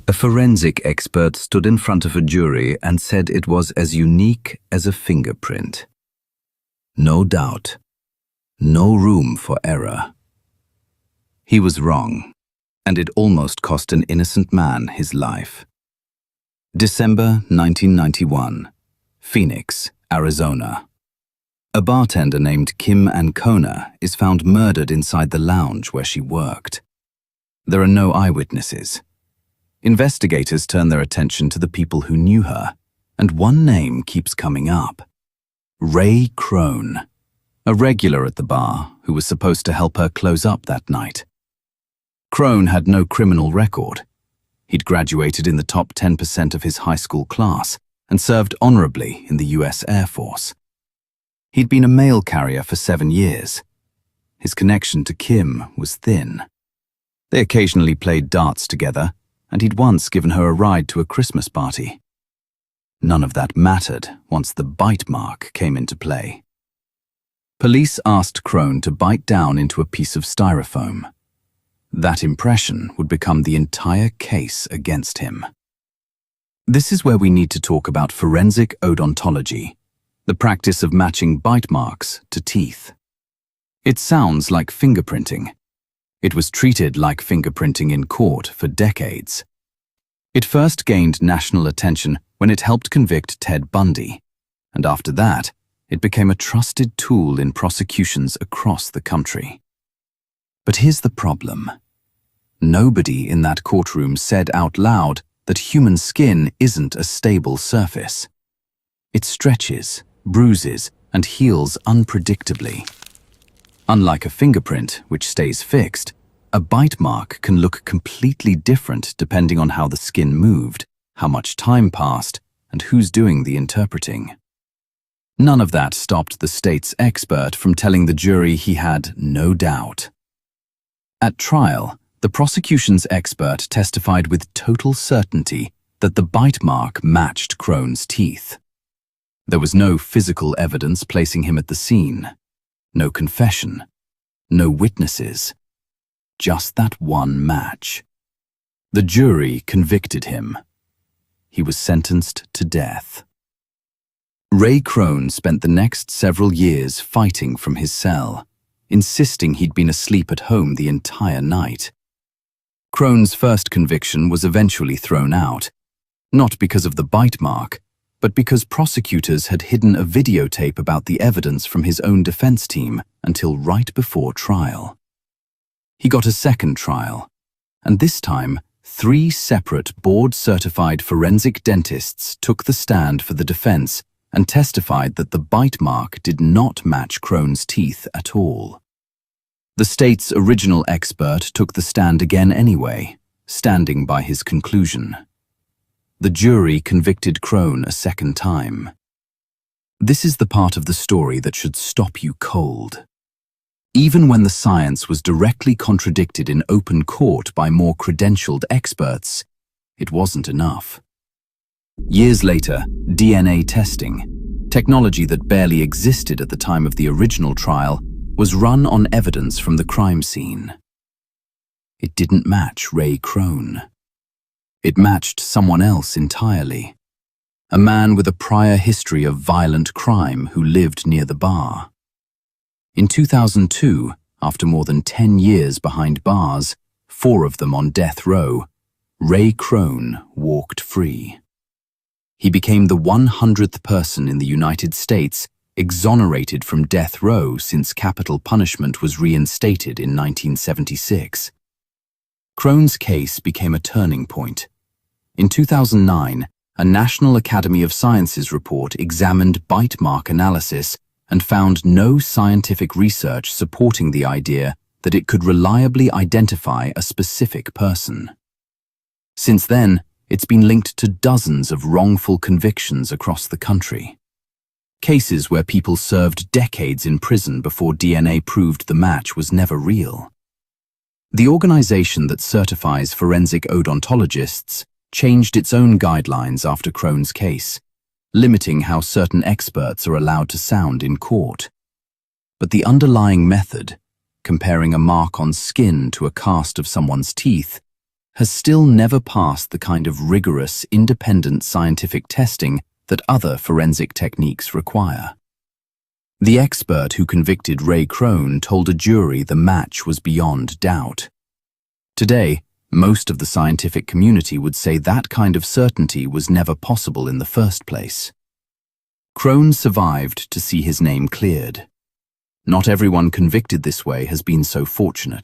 A forensic expert stood in front of a jury and said it was as unique as a fingerprint. No doubt. No room for error. He was wrong, and it almost cost an innocent man his life. December 1991, Phoenix, Arizona. A bartender named Kim Ancona is found murdered inside the lounge where she worked. There are no eyewitnesses. Investigators turn their attention to the people who knew her, and one name keeps coming up. Ray Krone, a regular at the bar who was supposed to help her close up that night. Krone had no criminal record. He'd graduated in the top 10% of his high school class and served honorably in the US Air Force. He'd been a mail carrier for 7 years. His connection to Kim was thin. They occasionally played darts together, and he'd once given her a ride to a Christmas party. None of that mattered once the bite mark came into play. Police asked Krone to bite down into a piece of styrofoam. That impression would become the entire case against him. This is where we need to talk about forensic odontology, the practice of matching bite marks to teeth. It sounds like fingerprinting. It was treated like fingerprinting in court for decades. It first gained national attention when it helped convict Ted Bundy, and after that, it became a trusted tool in prosecutions across the country. But here's the problem. Nobody in that courtroom said out loud that human skin isn't a stable surface. It stretches, bruises, and heals unpredictably. Unlike a fingerprint, which stays fixed, a bite mark can look completely different depending on how the skin moved, how much time passed, and who's doing the interpreting. None of that stopped the state's expert from telling the jury he had no doubt. At trial, the prosecution's expert testified with total certainty that the bite mark matched Krone's teeth. There was no physical evidence placing him at the scene. No confession, no witnesses, just that one match. The jury convicted him. He was sentenced to death. Ray Krone spent the next several years fighting from his cell, insisting he'd been asleep at home the entire night. Krone's first conviction was eventually thrown out, not because of the bite mark, but because prosecutors had hidden a videotape about the evidence from his own defense team until right before trial. He got a second trial, and this time, 3 separate board-certified forensic dentists took the stand for the defense and testified that the bite mark did not match Krone's teeth at all. The state's original expert took the stand again anyway, standing by his conclusion. The jury convicted Krone a second time. This is the part of the story that should stop you cold. Even when the science was directly contradicted in open court by more credentialed experts, it wasn't enough. Years later, DNA testing, technology that barely existed at the time of the original trial, was run on evidence from the crime scene. It didn't match Ray Krone. It matched someone else entirely. A man with a prior history of violent crime who lived near the bar. In 2002, after more than 10 years behind bars, 4 of them on death row, Ray Krone walked free. He became the 100th person in the United States exonerated from death row since capital punishment was reinstated in 1976. Krone's case became a turning point. In 2009, a National Academy of Sciences report examined bite mark analysis and found no scientific research supporting the idea that it could reliably identify a specific person. Since then, it's been linked to dozens of wrongful convictions across the country. Cases where people served decades in prison before DNA proved the match was never real. The organization that certifies forensic odontologists changed its own guidelines after Krone's case, limiting how certain experts are allowed to sound in court. But the underlying method, comparing a mark on skin to a cast of someone's teeth, has still never passed the kind of rigorous, independent scientific testing that other forensic techniques require. The expert who convicted Ray Krone told a jury the match was beyond doubt. Today, most of the scientific community would say that kind of certainty was never possible in the first place. Krone survived to see his name cleared. Not everyone convicted this way has been so fortunate.